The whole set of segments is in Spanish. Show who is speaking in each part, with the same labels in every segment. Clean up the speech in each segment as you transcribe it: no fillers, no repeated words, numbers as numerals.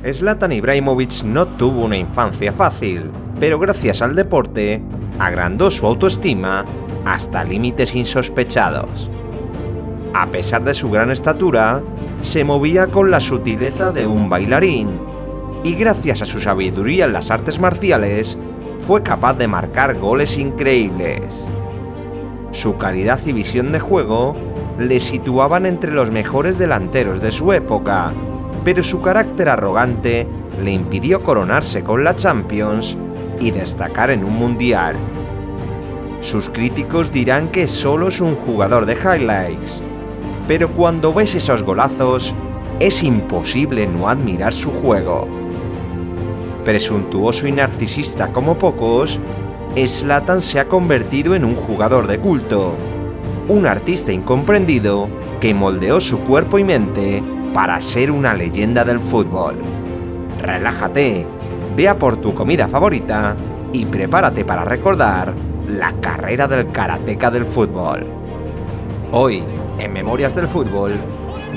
Speaker 1: Zlatan Ibrahimović no tuvo una infancia fácil, pero gracias al deporte, agrandó su autoestima hasta límites insospechados. A pesar de su gran estatura, se movía con la sutileza de un bailarín, y gracias a su sabiduría en las artes marciales, fue capaz de marcar goles increíbles. Su calidad y visión de juego le situaban entre los mejores delanteros de su época, pero su carácter arrogante le impidió coronarse con la Champions y destacar en un mundial. Sus críticos dirán que solo es un jugador de highlights, pero cuando ves esos golazos, es imposible no admirar su juego. Presuntuoso y narcisista como pocos, Zlatan se ha convertido en un jugador de culto, un artista incomprendido que moldeó su cuerpo y mente para ser una leyenda del fútbol. Relájate, ve a por tu comida favorita y prepárate para recordar la carrera del karateca del fútbol. Hoy, en Memorias del Fútbol,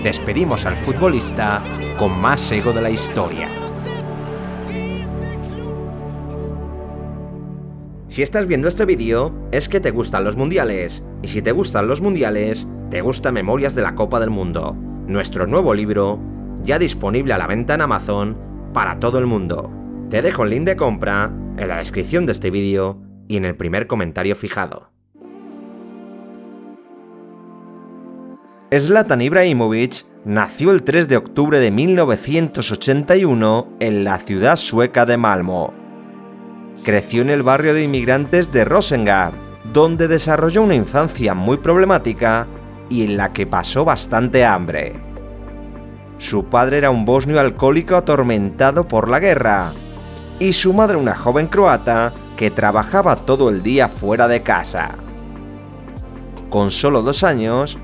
Speaker 1: despedimos al futbolista con más ego de la historia. Si estás viendo este vídeo, es que te gustan los mundiales. Y si te gustan los mundiales, te gusta Memorias de la Copa del Mundo, nuestro nuevo libro, ya disponible a la venta en Amazon para todo el mundo. Te dejo el link de compra en la descripción de este vídeo y en el primer comentario fijado. Zlatan Ibrahimović nació el 3 de octubre de 1981 en la ciudad sueca de Malmö. Creció en el barrio de inmigrantes de Rosengård, donde desarrolló una infancia muy problemática y en la que pasó bastante hambre. Su padre era un bosnio alcohólico atormentado por la guerra, y su madre una joven croata que trabajaba todo el día fuera de casa. Con solo 2 años,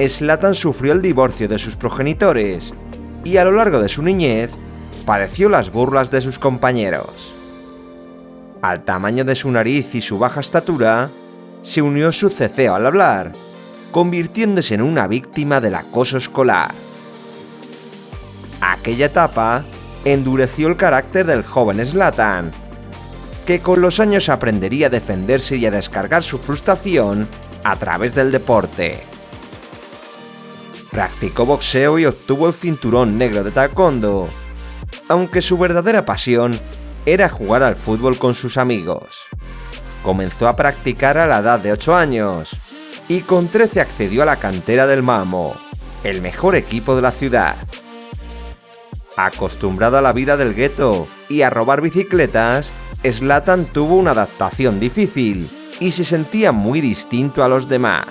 Speaker 1: Zlatan sufrió el divorcio de sus progenitores, y a lo largo de su niñez, padeció las burlas de sus compañeros. Al tamaño de su nariz y su baja estatura, se unió su ceceo al hablar, convirtiéndose en una víctima del acoso escolar. Aquella etapa endureció el carácter del joven Zlatan, que con los años aprendería a defenderse y a descargar su frustración a través del deporte. Practicó boxeo y obtuvo el cinturón negro de taekwondo, aunque su verdadera pasión era jugar al fútbol con sus amigos. Comenzó a practicar a la edad de 8 años y con 13 accedió a la cantera del Malmö, el mejor equipo de la ciudad. Acostumbrado a la vida del gueto y a robar bicicletas, Zlatan tuvo una adaptación difícil y se sentía muy distinto a los demás.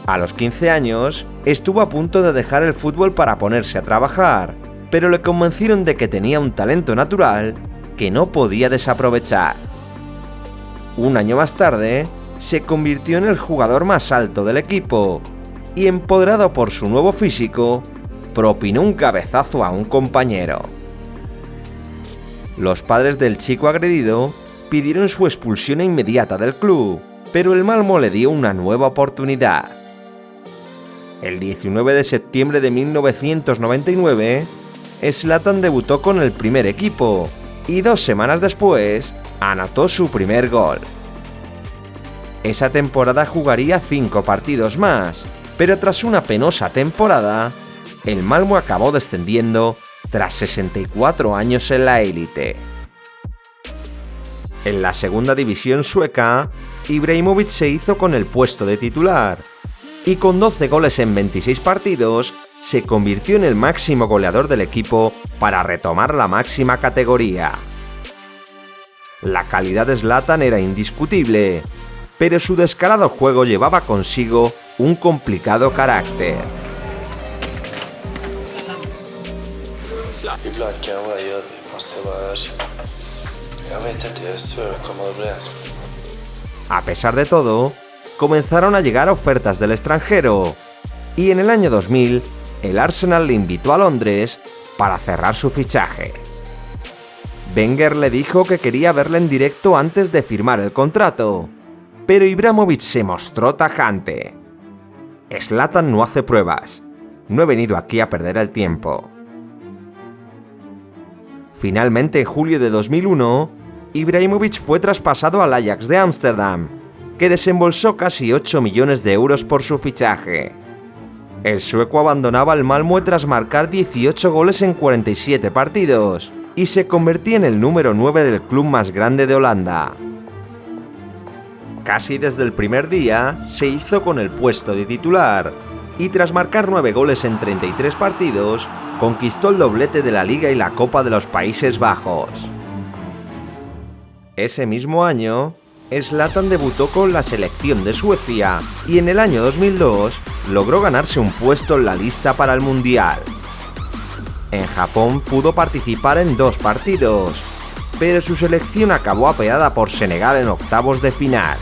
Speaker 1: A los 15 años, estuvo a punto de dejar el fútbol para ponerse a trabajar, pero le convencieron de que tenía un talento natural que no podía desaprovechar. Un año más tarde, se convirtió en el jugador más alto del equipo y, empoderado por su nuevo físico, propinó un cabezazo a un compañero. Los padres del chico agredido pidieron su expulsión inmediata del club, pero el Malmö le dio una nueva oportunidad. El 19 de septiembre de 1999, Zlatan debutó con el primer equipo y 2 semanas después anotó su primer gol. Esa temporada jugaría 5 partidos más, pero tras una penosa temporada, el Malmö acabó descendiendo tras 64 años en la élite. En la segunda división sueca, Ibrahimović se hizo con el puesto de titular y con 12 goles en 26 partidos se convirtió en el máximo goleador del equipo para retomar la máxima categoría. La calidad de Zlatan era indiscutible, pero su descarado juego llevaba consigo un complicado carácter. A pesar de todo, comenzaron a llegar ofertas del extranjero, y en el año 2000, el Arsenal le invitó a Londres para cerrar su fichaje. Wenger le dijo que quería verle en directo antes de firmar el contrato, pero Ibrahimović se mostró tajante. Zlatan no hace pruebas, no he venido aquí a perder el tiempo. Finalmente, en julio de 2001, Ibrahimovic fue traspasado al Ajax de Ámsterdam, que desembolsó casi 8 millones de euros por su fichaje. El sueco abandonaba el Malmö tras marcar 18 goles en 47 partidos y se convertía en el número 9 del club más grande de Holanda. Casi desde el primer día se hizo con el puesto de titular y tras marcar 9 goles en 33 partidos, conquistó el doblete de la Liga y la Copa de los Países Bajos. Ese mismo año, Zlatan debutó con la selección de Suecia y en el año 2002 logró ganarse un puesto en la lista para el Mundial. En Japón pudo participar en 2 partidos, pero su selección acabó apeada por Senegal en octavos de final.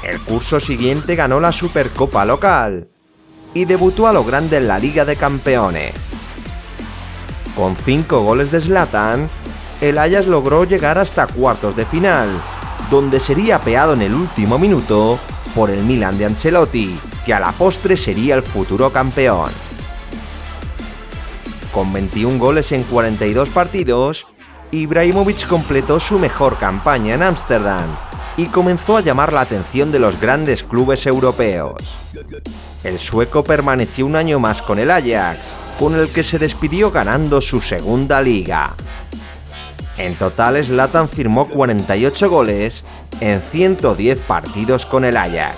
Speaker 1: El curso siguiente ganó la Supercopa local y debutó a lo grande en la Liga de Campeones. Con 5 goles de Zlatan, el Ajax logró llegar hasta cuartos de final, donde sería apeado en el último minuto por el Milan de Ancelotti, que a la postre sería el futuro campeón. Con 21 goles en 42 partidos, Ibrahimovic completó su mejor campaña en Ámsterdam y comenzó a llamar la atención de los grandes clubes europeos. El sueco permaneció un año más con el Ajax, con el que se despidió ganando su segunda liga. En total, Zlatan firmó 48 goles en 110 partidos con el Ajax.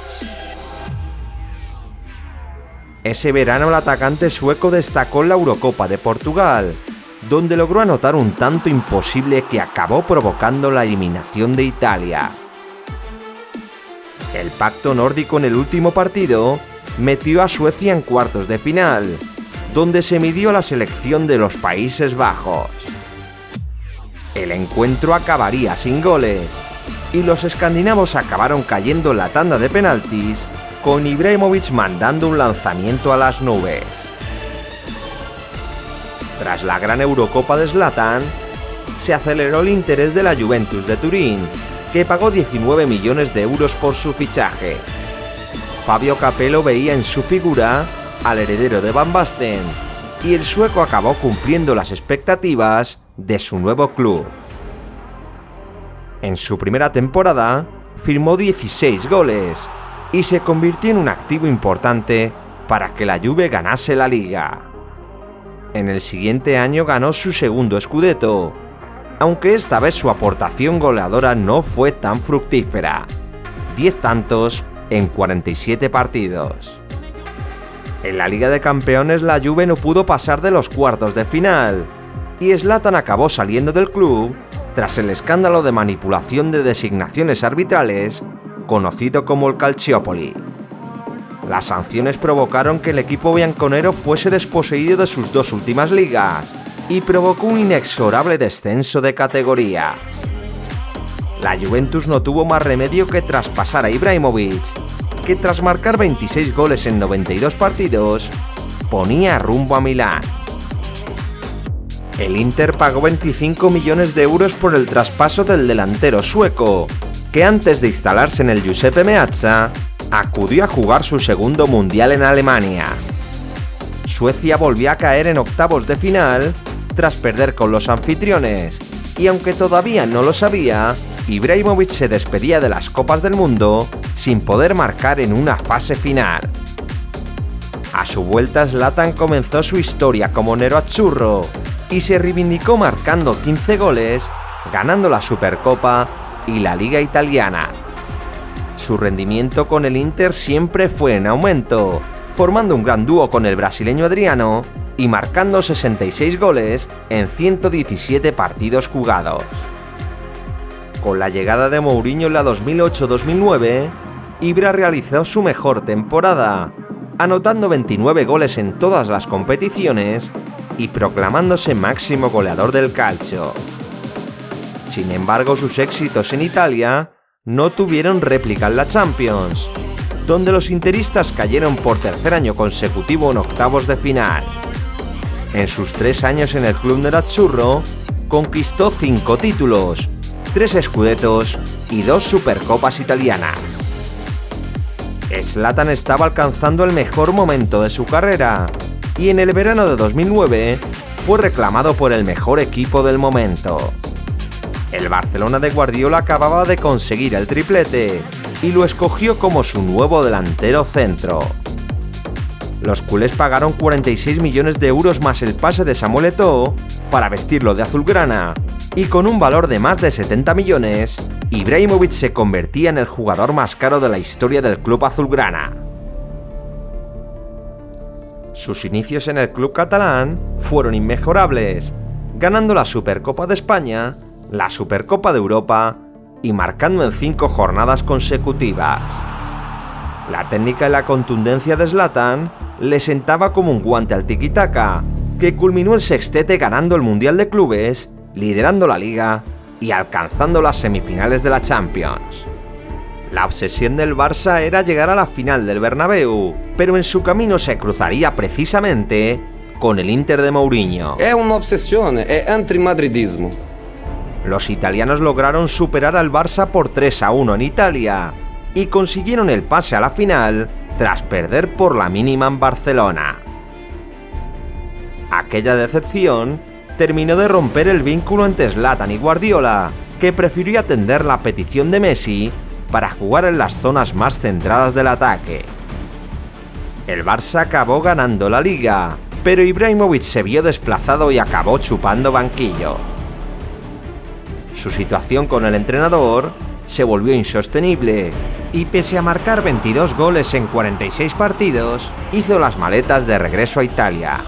Speaker 1: Ese verano el atacante sueco destacó en la Eurocopa de Portugal, donde logró anotar un tanto imposible que acabó provocando la eliminación de Italia. El pacto nórdico en el último partido metió a Suecia en cuartos de final, donde se midió a la selección de los Países Bajos. El encuentro acabaría sin goles, y los escandinavos acabaron cayendo en la tanda de penaltis, con Ibrahimovic mandando un lanzamiento a las nubes. Tras la gran Eurocopa de Zlatan, se aceleró el interés de la Juventus de Turín, que pagó 19 millones de euros por su fichaje. Fabio Capello veía en su figura al heredero de Van Basten, y el sueco acabó cumpliendo las expectativas de su nuevo club. En su primera temporada, firmó 16 goles y se convirtió en un activo importante para que la Juve ganase la Liga. En el siguiente año ganó su segundo Scudetto, aunque esta vez su aportación goleadora no fue tan fructífera: 10 tantos en 47 partidos. En la Liga de Campeones la Juve no pudo pasar de los cuartos de final, y Zlatan acabó saliendo del club tras el escándalo de manipulación de designaciones arbitrales, conocido como el Calciopoli. Las sanciones provocaron que el equipo bianconero fuese desposeído de sus 2 últimas ligas y provocó un inexorable descenso de categoría. La Juventus no tuvo más remedio que traspasar a Ibrahimovic, que tras marcar 26 goles en 92 partidos, ponía rumbo a Milán. El Inter pagó 25 millones de euros por el traspaso del delantero sueco, que antes de instalarse en el Giuseppe Meazza, acudió a jugar su segundo mundial en Alemania. Suecia volvió a caer en octavos de final tras perder con los anfitriones, y aunque todavía no lo sabía, Ibrahimovic se despedía de las Copas del Mundo sin poder marcar en una fase final. A su vuelta, Zlatan comenzó su historia como nerazzurro y se reivindicó marcando 15 goles, ganando la Supercopa y la Liga Italiana. Su rendimiento con el Inter siempre fue en aumento, formando un gran dúo con el brasileño Adriano y marcando 66 goles en 117 partidos jugados. Con la llegada de Mourinho en la 2008-2009, Ibra realizó su mejor temporada, anotando 29 goles en todas las competiciones y proclamándose máximo goleador del calcio. Sin embargo, sus éxitos en Italia no tuvieron réplica en la Champions, donde los interistas cayeron por tercer año consecutivo en octavos de final. En sus 3 años en el club nerazzurro, conquistó 5 títulos, 3 Scudettos y 2 Supercopas italianas. Zlatan estaba alcanzando el mejor momento de su carrera y en el verano de 2009 fue reclamado por el mejor equipo del momento. El Barcelona de Guardiola acababa de conseguir el triplete y lo escogió como su nuevo delantero centro. Los culés pagaron 46 millones de euros más el pase de Samuel Eto'o para vestirlo de azulgrana, y con un valor de más de 70 millones, Ibrahimovic se convertía en el jugador más caro de la historia del club azulgrana. Sus inicios en el club catalán fueron inmejorables, ganando la Supercopa de España, la Supercopa de Europa y marcando en 5 jornadas consecutivas. La técnica y la contundencia de Zlatan le sentaba como un guante al tiki-taka, que culminó el sextete ganando el Mundial de Clubes, liderando la Liga y alcanzando las semifinales de la Champions. La obsesión del Barça era llegar a la final del Bernabéu, pero en su camino se cruzaría precisamente con el Inter de Mourinho.
Speaker 2: Es una obsesión, es antimadridismo.
Speaker 1: Los italianos lograron superar al Barça por 3-1 en Italia y consiguieron el pase a la final tras perder por la mínima en Barcelona. Aquella decepción terminó de romper el vínculo entre Zlatan y Guardiola, que prefirió atender la petición de Messi para jugar en las zonas más centradas del ataque. El Barça acabó ganando la Liga, pero Ibrahimovic se vio desplazado y acabó chupando banquillo. Su situación con el entrenador se volvió insostenible y pese a marcar 22 goles en 46 partidos, hizo las maletas de regreso a Italia.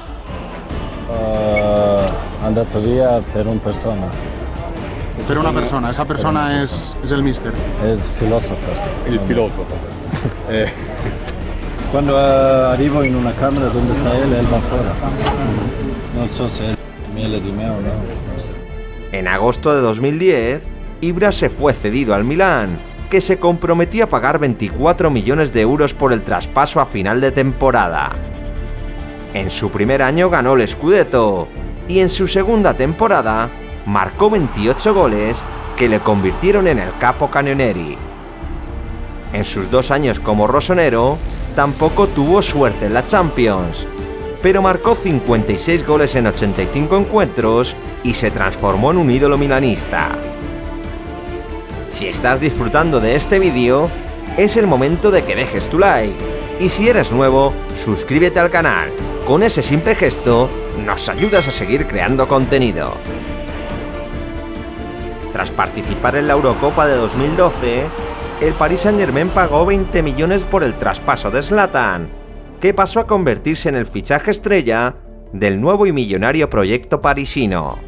Speaker 3: Andato via per una persona.
Speaker 4: Per una persona, esa persona es el mister.
Speaker 3: Es filósofo.
Speaker 5: Il filosofo.
Speaker 3: Cuando arrivo in una camera donde está él va fuera. No sé si es miele di me o no.
Speaker 1: En agosto de 2010, Ibra se fue cedido al Milán, que se comprometió a pagar 24 millones de euros por el traspaso a final de temporada. En su primer año ganó el Scudetto y en su segunda temporada marcó 28 goles que le convirtieron en el capo Canonieri. En sus 2 años como rosonero tampoco tuvo suerte en la Champions, pero marcó 56 goles en 85 encuentros y se transformó en un ídolo milanista. Si estás disfrutando de este vídeo, es el momento de que dejes tu like, y si eres nuevo, suscríbete al canal. Con ese simple gesto, nos ayudas a seguir creando contenido. Tras participar en la Eurocopa de 2012, el Paris Saint-Germain pagó 20 millones por el traspaso de Zlatan, que pasó a convertirse en el fichaje estrella del nuevo y millonario proyecto parisino.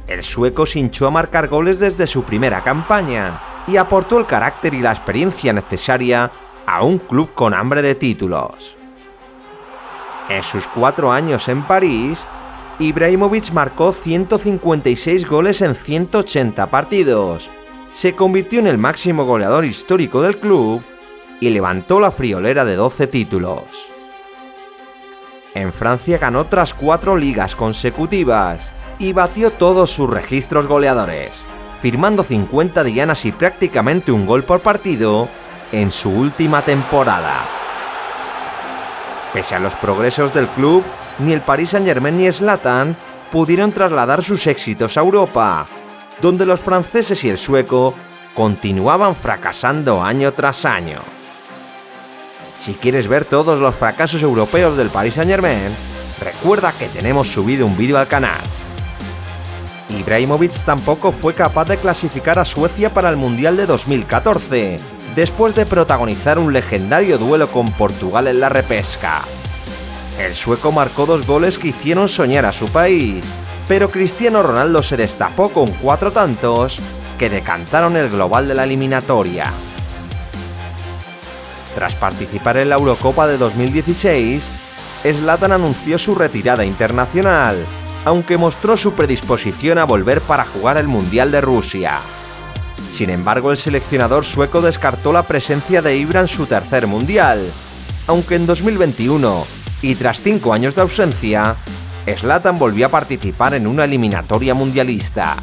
Speaker 1: El sueco se hinchó a marcar goles desde su primera campaña y aportó el carácter y la experiencia necesaria a un club con hambre de títulos. En sus 4 años en París, Ibrahimovic marcó 156 goles en 180 partidos, se convirtió en el máximo goleador histórico del club y levantó la friolera de 12 títulos. En Francia ganó otras 4 ligas consecutivas y batió todos sus registros goleadores, firmando 50 dianas y prácticamente un gol por partido en su última temporada. Pese a los progresos del club, ni el Paris Saint-Germain ni Zlatan pudieron trasladar sus éxitos a Europa, donde los franceses y el sueco continuaban fracasando año tras año. Si quieres ver todos los fracasos europeos del Paris Saint-Germain, recuerda que tenemos subido un vídeo al canal. Ibrahimovic tampoco fue capaz de clasificar a Suecia para el Mundial de 2014, después de protagonizar un legendario duelo con Portugal en la repesca. El sueco marcó 2 goles que hicieron soñar a su país, pero Cristiano Ronaldo se destapó con 4 tantos que decantaron el global de la eliminatoria. Tras participar en la Eurocopa de 2016, Zlatan anunció su retirada internacional, aunque mostró su predisposición a volver para jugar el Mundial de Rusia. Sin embargo, el seleccionador sueco descartó la presencia de Ibra en su tercer Mundial, aunque en 2021, y tras 5 años de ausencia, Zlatan volvió a participar en una eliminatoria mundialista.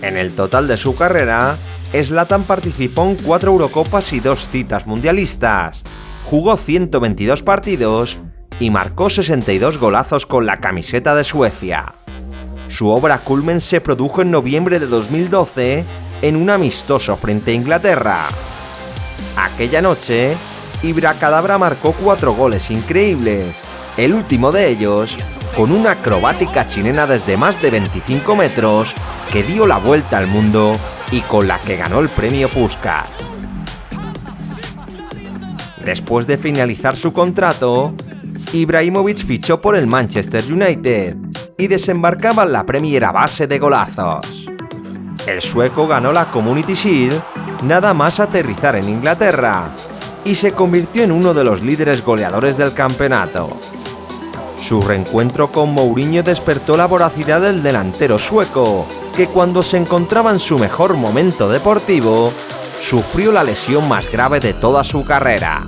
Speaker 1: En el total de su carrera, Zlatan participó en 4 Eurocopas y 2 citas mundialistas, jugó 122 partidos y marcó 62 golazos con la camiseta de Suecia. Su obra culmen se produjo en noviembre de 2012 en un amistoso frente a Inglaterra. Aquella noche, Ibra Cadabra marcó 4 goles increíbles, el último de ellos con una acrobática chilena desde más de 25 metros que dio la vuelta al mundo y con la que ganó el premio Puskás. Después de finalizar su contrato, Ibrahimovic fichó por el Manchester United y desembarcaba en la Premier a base de golazos. El sueco ganó la Community Shield nada más aterrizar en Inglaterra y se convirtió en uno de los líderes goleadores del campeonato. Su reencuentro con Mourinho despertó la voracidad del delantero sueco, que cuando se encontraba en su mejor momento deportivo, sufrió la lesión más grave de toda su carrera.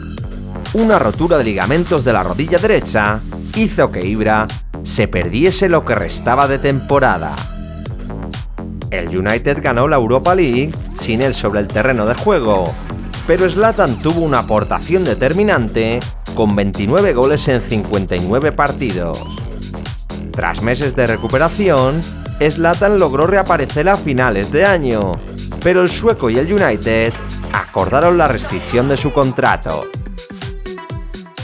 Speaker 1: Una rotura de ligamentos de la rodilla derecha hizo que Ibra se perdiese lo que restaba de temporada. El United ganó la Europa League sin él sobre el terreno de juego, pero Zlatan tuvo una aportación determinante con 29 goles en 59 partidos. Tras meses de recuperación, Zlatan logró reaparecer a finales de año, pero el sueco y el United acordaron la rescisión de su contrato.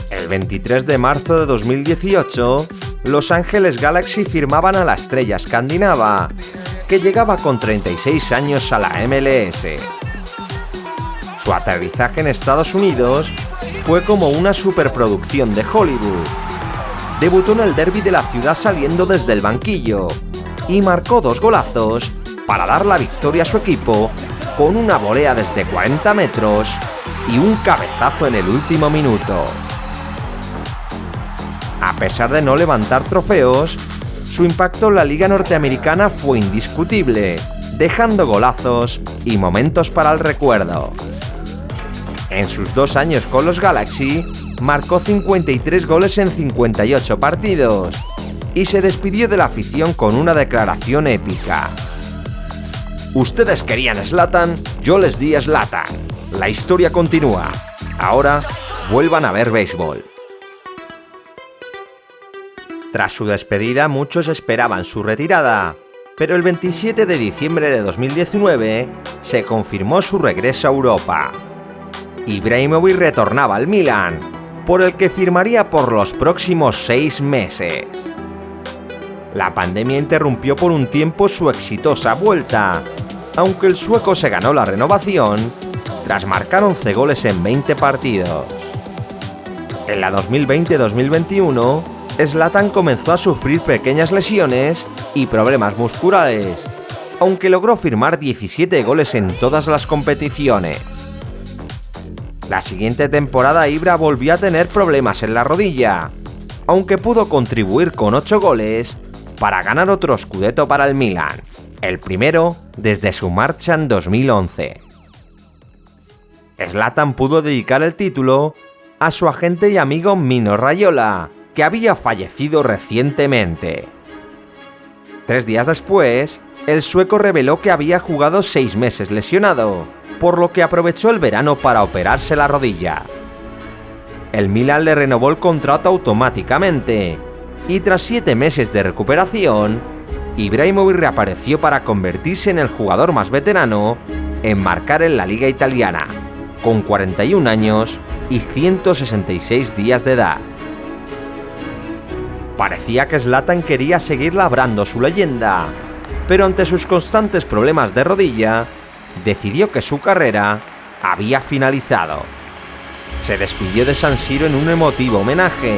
Speaker 1: El 23 de marzo de 2018, Los Ángeles Galaxy firmaban a la estrella escandinava, que llegaba con 36 años a la MLS. Su aterrizaje en Estados Unidos fue como una superproducción de Hollywood. Debutó en el derbi de la ciudad saliendo desde el banquillo y marcó 2 golazos para dar la victoria a su equipo con una volea desde 40 metros y un cabezazo en el último minuto. A pesar de no levantar trofeos, su impacto en la liga norteamericana fue indiscutible, dejando golazos y momentos para el recuerdo. En sus 2 años con los Galaxy, marcó 53 goles en 58 partidos y se despidió de la afición con una declaración épica. Ustedes querían Zlatan, yo les di Zlatan. La historia continúa. Ahora, vuelvan a ver béisbol. Tras su despedida, muchos esperaban su retirada, pero el 27 de diciembre de 2019 se confirmó su regreso a Europa. Ibrahimovic retornaba al Milan, por el que firmaría por los próximos 6 meses. La pandemia interrumpió por un tiempo su exitosa vuelta, aunque el sueco se ganó la renovación tras marcar 11 goles en 20 partidos. En la 2020-2021, Zlatan comenzó a sufrir pequeñas lesiones y problemas musculares, aunque logró firmar 17 goles en todas las competiciones. La siguiente temporada Ibra volvió a tener problemas en la rodilla, aunque pudo contribuir con 8 goles para ganar otro scudetto para el Milan, el primero desde su marcha en 2011. Zlatan pudo dedicar el título a su agente y amigo Mino Raiola, que había fallecido recientemente. 3 días después, el sueco reveló que había jugado 6 meses lesionado, por lo que aprovechó el verano para operarse la rodilla. El Milan le renovó el contrato automáticamente, y tras 7 meses de recuperación, Ibrahimovic reapareció para convertirse en el jugador más veterano en marcar en la liga italiana, con 41 años y 166 días de edad. Parecía que Zlatan quería seguir labrando su leyenda, pero ante sus constantes problemas de rodilla, decidió que su carrera había finalizado. Se despidió de San Siro en un emotivo homenaje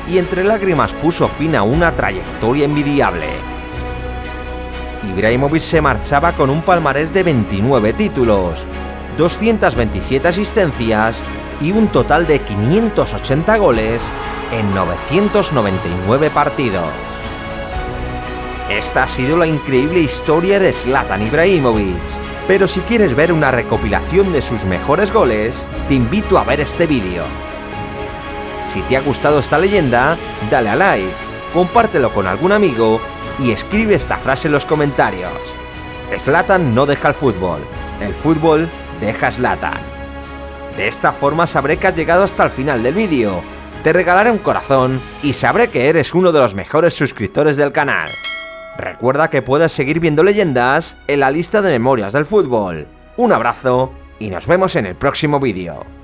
Speaker 1: y entre lágrimas puso fin a una trayectoria envidiable. Ibrahimovic se marchaba con un palmarés de 29 títulos, 227 asistencias y un total de 580 goles en 999 partidos. Esta ha sido la increíble historia de Zlatan Ibrahimovic, pero si quieres ver una recopilación de sus mejores goles, te invito a ver este vídeo. Si te ha gustado esta leyenda, dale a like, compártelo con algún amigo y escribe esta frase en los comentarios. Zlatan no deja el fútbol deja a Zlatan. De esta forma sabré que has llegado hasta el final del vídeo te regalaré un corazón y sabré que eres uno de los mejores suscriptores del canal. Recuerda que puedes seguir viendo leyendas en la lista de memorias del fútbol. Un abrazo y nos vemos en el próximo vídeo.